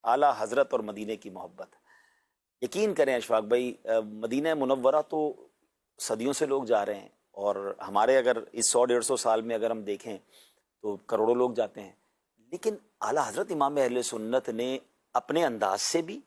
اعلیٰ حضرت اور مدینے کی محبت. یقین کریں اشفاق بھائی، مدینہ منورہ تو صدیوں سے لوگ جا رہے ہیں، اور ہمارے اگر اس 100-150 سال میں اگر ہم دیکھیں تو کروڑوں لوگ جاتے ہیں، لیکن اعلیٰ حضرت امام اہل سنت نے اپنے انداز سے بھی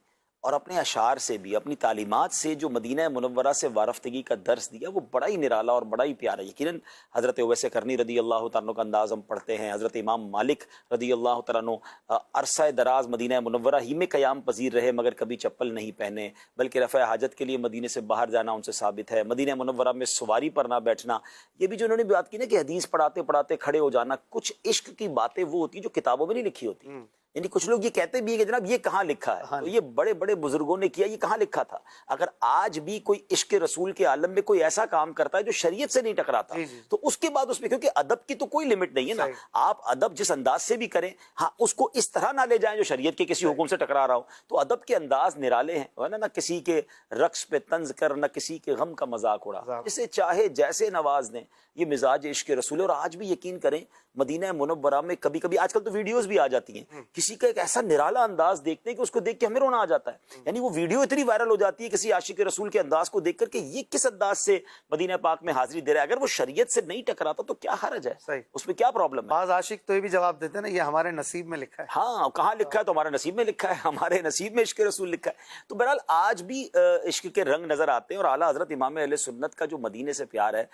اور اپنے اشعار سے بھی، اپنی تعلیمات سے جو مدینہ منورہ سے وارفتگی کا درس دیا وہ بڑا ہی نرالا اور بڑا ہی پیارا. یقیناً حضرت اویس کرنی رضی اللہ تعالیٰ عنہ کا انداز ہم پڑھتے ہیں، حضرت امام مالک رضی اللہ تعالیٰ عنہ عرصہ دراز مدینہ منورہ ہی میں قیام پذیر رہے مگر کبھی چپل نہیں پہنے، بلکہ رفع حاجت کے لیے مدینے سے باہر جانا ان سے ثابت ہے. مدینہ منورہ میں سواری پر نہ بیٹھنا، یہ بھی جو انہوں نے بات کی نا کہ حدیث پڑھاتے پڑھاتے کھڑے ہو جانا. کچھ عشق کی باتیں وہ ہوتی ہیں جو کتابوں میں نہیں لکھی ہوتی. یعنی کچھ لوگ یہ کہتے بھی ہیں کہ جناب یہ کہاں لکھا ہے، تو یہ بڑے بڑے بزرگوں نے کیا، یہ کہاں لکھا تھا. اگر آج بھی کوئی عشق رسول کے عالم میں کوئی ایسا کام کرتا ہے جو شریعت سے نہیں ٹکراتا، تو اس کے بعد اس میں، کیونکہ ادب کی تو کوئی لمٹ نہیں ہے نا، آپ ادب جس انداز سے بھی کریں، ہاں اس کو اس طرح نہ لے جائیں جو شریعت کے کسی حکم سے ٹکرا رہا ہو. تو ادب کے انداز نرالے ہیں، نہ کسی کے رقص پہ طنز کر، نہ کسی کے غم کا مذاق اڑا، جسے چاہے جیسے نواز دیں. یہ مزاج عشق رسول ہے. اور آج بھی یقین کریں مدینہ منورہ میں کبھی کبھی، آج کل تو ویڈیوز بھی آ جاتی ہیں، کسی کا ایک ایسا نرالا انداز دیکھتے ہیں کہ اس کو دیکھ کے ہمیں رونا آ جاتا ہے. یعنی وہ ویڈیو اتنی وائرل ہو جاتی ہے کسی عاشق رسول کے انداز کو دیکھ کر کہ یہ کس انداز سے مدینہ پاک میں حاضری دے رہا ہے. اگر وہ شریعت سے نہیں ٹکراتا تو کیا حرج ہے، اس میں کیا پرابلم ہے. بعض عاشق تو یہ بھی جواب دیتے ہیں نا، یہ ہمارے نصیب میں لکھا ہے. ہاں کہاں لکھا ہے؟ تو ہمارے نصیب میں لکھا ہے، ہمارے نصیب میں عشق رسول لکھا ہے. تو بہرحال آج بھی عشق کے رنگ نظر آتے ہیں. اور اعلیٰ حضرت امام اہل سنت کا جو مدینے سے پیار ہے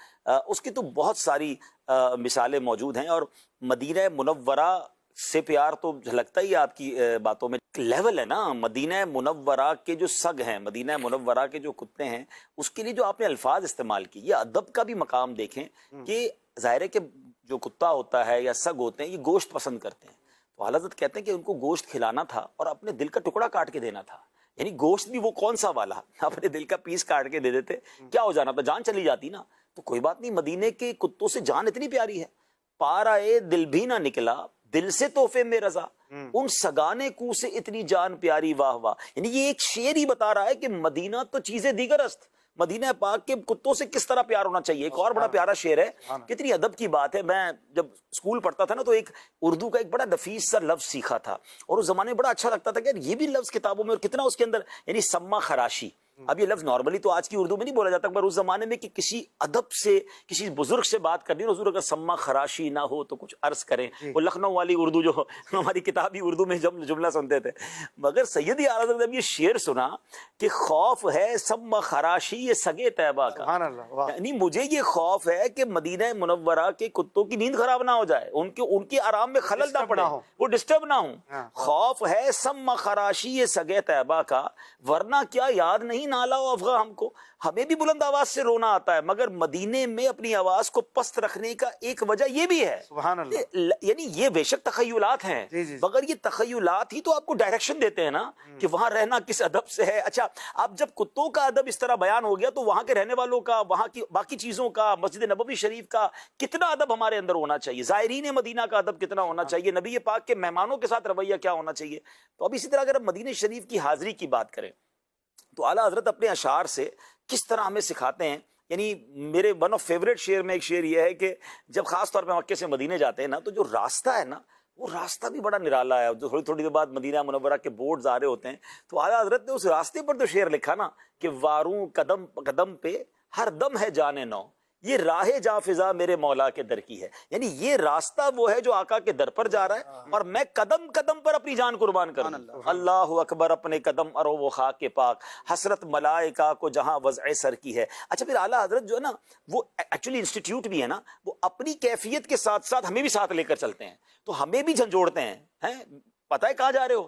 اس کی تو بہت ساری مثالیں موجود ہیں. اور مدینہ منورہ سے پیار تو جھلکتا ہی آپ کی باتوں میں. لیول ہے نا مدینہ منورہ کے جو سگ ہیں، مدینہ منورہ کے جو کتے ہیں، اس کے لیے جو آپ نے الفاظ استعمال کی، یہ ادب کا بھی مقام دیکھیں کہ ظاہر ہے کہ جو کتا ہوتا ہے یا سگ ہوتے ہیں یہ گوشت پسند کرتے ہیں. تو اعلیٰ حضرت کہتے ہیں کہ ان کو گوشت کھلانا تھا اور اپنے دل کا ٹکڑا کاٹ کے دینا تھا. یعنی گوشت بھی وہ کون سا والا، اپنے دل کا پیس کاٹ کے دے دیتے، کیا ہو جانا تھا، جان چلی جاتی نا. تو کوئی بات نہیں، مدینے کے کتوں سے جان اتنی پیاری ہے. پارا دل بھی نہ نکلا دل سے تحفے میں رضا، ان سگانے کو سے اتنی جان پیاری واہ واہ. یعنی یہ ایک شعر ہی بتا رہا ہے کہ مدینہ تو چیزیں دیگر است، مدینہ پاک کے کتوں سے کس طرح پیار ہونا چاہیے. ایک اور بڑا پیارا شعر ہے، کتنی ادب کی بات ہے. میں جب اسکول پڑھتا تھا نا تو ایک اردو کا ایک بڑا نفیس سا لفظ سیکھا تھا، اور اس زمانے میں بڑا اچھا لگتا تھا کہ یہ بھی لفظ کتابوں میں، اور کتنا اس کے اندر، یعنی سما خراشی. اب یہ لفظ نارملی تو آج کی اردو میں نہیں بولا جاتا، پر اس زمانے میں کہ کسی ادب سے کسی بزرگ سے بات کرنی، حضور اگر سما خراشی نہ ہو تو کچھ عرض کریں. وہ لکھنؤ والی اردو جو ہماری کتابی اردو میں جب جملہ سنتے تھے، مگر سیدی اعلیٰ حضرت جب یہ شعر سنا کہ خوف ہے سما خراشی یہ سگے طیبہ کا، یعنی مجھے یہ خوف ہے کہ مدینہ منورہ کے کتوں کی نیند خراب نہ ہو جائے، ان کے آرام میں خلل نہ پڑے، وہ ڈسٹرب نہ ہوں. خوف ہے سما خراشی یہ سگے طیبہ کا، ورنہ کیا یاد نہیں نالا و افغا ہم کو. ہمیں بھی بلند آواز سے رونا آتا ہے، مگر مدینے میں اپنی آواز کو پست رکھنے کا ایک وجہ یہ بھی ہے. سبحان اللہ. یعنی یہ بے شک تخیلات ہیں، مگر یہ تخیلات ہی تو آپ کو ڈائریکشن دیتے ہیں نا کہ وہاں رہنا کس ادب سے ہے. اچھا اب جب کتوں کا ادب اس طرح بیان ہو گیا تو وہاں کے رہنے والوں کا، وہاں کی باقی چیزوں کا، مسجد نبوی شریف کا کتنا ادب ہمارے اندر ہونا چاہیے، زائرین مدینہ کا ادب کتنا ہونا چاہیے، نبی پاک کے مہمانوں کے ساتھ رویہ کیا ہونا چاہیے. تو اب اسی طرح اگر ہم مدینہ شریف کی حاضری کی بات کریں تو اعلیٰ حضرت اپنے اشعار سے کس طرح ہمیں سکھاتے ہیں. یعنی میرے ون آف فیوریٹ شعر میں ایک شعر یہ ہے کہ جب خاص طور پہ مکے سے مدینے جاتے ہیں نا تو جو راستہ ہے نا وہ راستہ بھی بڑا نرالا ہے. جو تھوڑی دیر بعد مدینہ منورہ کے بورڈز آ رہے ہوتے ہیں تو اعلیٰ حضرت نے اس راستے پر تو شعر لکھا نا کہ واروں قدم قدم پہ ہر دم ہے جانے نو، یہ راہ جاں فضا میرے مولا کے در کی ہے. یعنی یہ راستہ وہ ہے جو آقا کے در پر جا رہا ہے اور میں قدم قدم پر اپنی جان قربان کروں. اللہ اکبر اپنے قدم ارو وہ خاک کے پاک، حسرت ملائکہ کو جہاں وضع سر کی ہے. اچھا پھر اعلیٰ حضرت جو ہے نا وہ ایکچولی انسٹیٹیوٹ بھی ہے نا، وہ اپنی کیفیت کے ساتھ ساتھ ہمیں بھی ساتھ لے کر چلتے ہیں، تو ہمیں بھی جھنجھوڑتے ہیں. پتہ ہے کہاں جا رہے ہو؟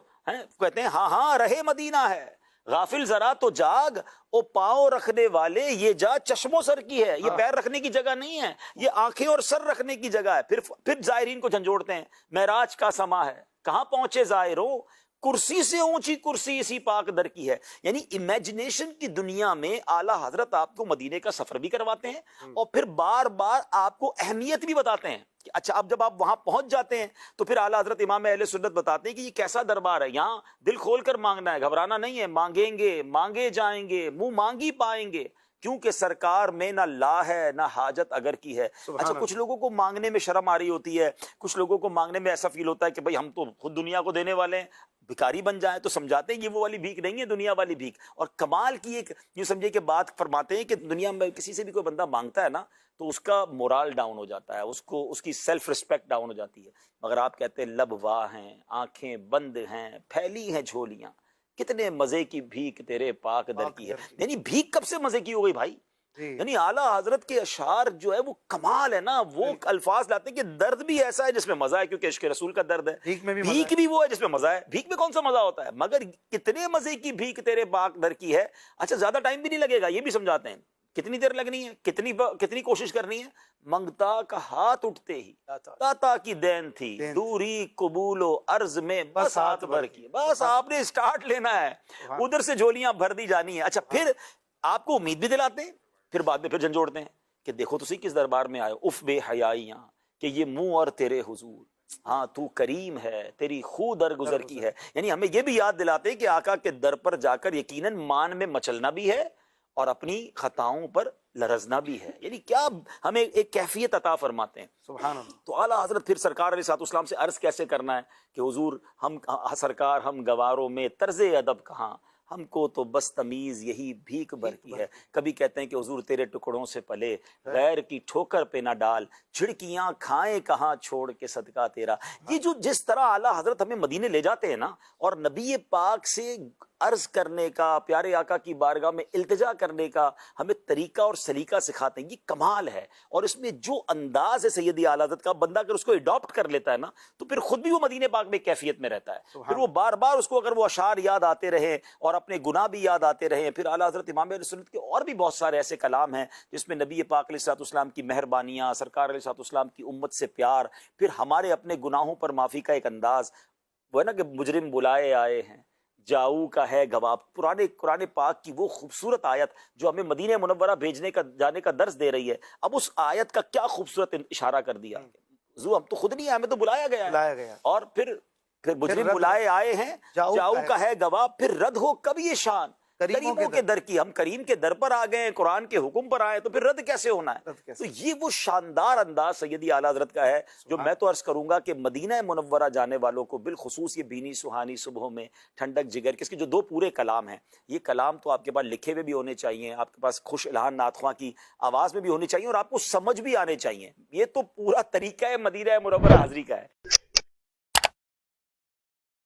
کہتے ہیں ہاں ہاں رہے مدینہ ہے، غافل ذرا تو جاگ، او پاؤں رکھنے والے یہ جا چشم و سر کی ہے. یہ پیر رکھنے کی جگہ نہیں ہے، یہ آنکھیں اور سر رکھنے کی جگہ ہے. پھر زائرین کو جھنجھوڑتے ہیں، معراج کا سما ہے کہاں پہنچے زائروں، کرسی سے اونچی کرسی اسی پاک در کی ہے. یعنی امیجنیشن کی دنیا میں اعلیٰ حضرت آپ کو مدینے کا سفر بھی کرواتے ہیں اور پھر بار بار آپ کو اہمیت بھی بتاتے ہیں. اچھا اب جب آپ وہاں پہنچ جاتے ہیں تو پھر اعلیٰ حضرت امام اہل سنت بتاتے ہیں کہ یہ کیسا دربار ہے، یہاں دل کھول کر مانگنا ہے، گھبرانا نہیں ہے، مانگیں گے مانگے جائیں گے منہ مانگی پائیں گے، کیونکہ سرکار میں نہ لا ہے نہ حاجت اگر کی ہے. اچھا کچھ لوگوں کو مانگنے میں شرم آ رہی ہوتی ہے، کچھ لوگوں کو مانگنے میں ایسا فیل ہوتا ہے کہ بھائی ہم تو خود دنیا کو دینے والے ہیں. بھکاری بن جائیں تو سمجھاتے ہیں یہ وہ والی بھیک نہیں ہے، دنیا والی بھیک. اور کمال کی ایک یوں سمجھے کہ بات فرماتے ہیں کہ دنیا میں کسی سے بھی کوئی بندہ مانگتا ہے نا تو اس کا مورال ڈاؤن ہو جاتا ہے، اس کی سیلف رسپیکٹ ڈاؤن ہو جاتی ہے. مگر آپ کہتے ہیں لب واہ ہیں، آنکھیں بند ہیں، پھیلی ہیں جھولیاں، کتنے مزے کی بھیک تیرے پاک در کی ہے. یعنی بھیک کب سے مزے کی ہو گئی بھائی؟ یعنی اعلیٰ حضرت کے اشعار جو ہے وہ کمال ہے نا، وہ الفاظ لاتے ہیں کہ درد بھی ایسا ہے جس میں مزہ ہے، کیونکہ عشق رسول کا درد ہے. بھیک بھی وہ ہے جس میں مزہ ہے. بھیک میں کون سا مزہ ہوتا ہے؟ مگر کتنے مزے کی بھیک تیرے پاک در کی ہے. اچھا زیادہ ٹائم بھی نہیں لگے گا، یہ بھی سمجھاتے ہیں. کتنی دیر لگنی ہے، کتنی کوشش کرنی ہے؟ منگتا کا ہاتھ اٹھتے ہی داتا کی دین تھی، دوری قبول و عرض میں بس ہاتھ بھر کی. بس آپ نے اسٹارٹ لینا ہے، ادھر سے جھولیاں بھر دی جانی ہے. اچھا پھر آپ کو امید بھی دلاتے ہیں، پھر بعد میں پھر جھنجھوڑتے ہیں کہ دیکھو تو صحیح کس دربار میں آئے، اف بے حیائیاں کہ یہ منہ اور تیرے حضور، ہاں تو کریم ہے، تیری خو در گزر کی ہے. یعنی ہمیں یہ بھی یاد دلاتے ہیں کہ آقا کے در پر جا کر یقیناً مان میں مچلنا بھی ہے اور اپنی خطاؤں پر لرزنا بھی ہے. یعنی کیا ہمیں ایک کیفیت عطا فرماتے ہیں. سبحان اللہ. تو اعلیٰ حضرت پھر سرکار علیہ الصلوۃ والسلام سے عرض کیسے کرنا ہے کہ حضور ہم سرکار ہم گواروں میں طرز ادب کہاں، ہم کو تو بس تمیز یہی بھیک بھر کی ہے. کبھی کہتے ہیں کہ حضور تیرے ٹکڑوں سے پلے، غیر کی ٹھوکر پہ نہ ڈال، جھڑکیاں کھائیں کہاں چھوڑ کے صدقہ تیرا. یہ جو جس طرح اعلیٰ حضرت ہمیں مدینے لے جاتے ہیں نا، اور نبی پاک سے عرض کرنے کا، پیارے آقا کی بارگاہ میں التجا کرنے کا ہمیں طریقہ اور سلیقہ سکھاتے ہیں، یہ کمال ہے. اور اس میں جو انداز ہے سیدی اعلیٰ حضرت کا، بندہ اگر اس کو اڈاپٹ کر لیتا ہے نا تو پھر خود بھی وہ مدینے پاک میں کیفیت میں رہتا ہے. پھر وہ بار بار اس کو اگر وہ اشعار یاد آتے رہیں اور اپنے گناہ بھی یاد آتے رہیں. پھر اعلیٰ حضرت امام اہل سنت کے اور بھی بہت سارے ایسے کلام ہیں جس میں نبی پاک علیہ الصلوۃ والسلام کی مہربانیاں، سرکار علیہ الصلوۃ والسلام کی امت سے پیار، پھر ہمارے اپنے گناہوں پر معافی کا ایک انداز. وہ ہے نا کہ مجرم بلائے آئے ہیں، جاؤ کا ہے گواہ. قرآن پاک کی وہ خوبصورت آیت جو ہمیں مدینہ منورہ جانے کا درس دے رہی ہے. اب اس آیت کا کیا خوبصورت اشارہ کر دیا. ہم تو خود نہیں، ہمیں تو بلایا گیا ہے. اور پھر مجرم بلائے آئے ہیں، جاؤ کا ہے گواہ، پھر رد ہو کب یہ شان کریموں کے در کی. ہم کریم کے در پر آ گئے، قرآن کے حکم پر آئے، تو پھر رد کیسے ہونا ہے؟ تو یہ وہ شاندار انداز سیدی اعلیٰ حضرت کا ہے جو میں تو عرض کروں گا کہ مدینہ منورہ جانے والوں کو بالخصوص یہ بینی سہانی صبحوں میں ٹھنڈک جگر، کس کے جو 2 پورے کلام ہیں، یہ کلام تو آپ کے پاس لکھے ہوئے بھی ہونے چاہیے، آپ کے پاس خوش الہان نعت خواں کی آواز میں بھی ہونی چاہیے، اور آپ کو سمجھ بھی آنے چاہیے. یہ تو پورا طریقہ ہے مدینہ منورہ حاضری کا ہے.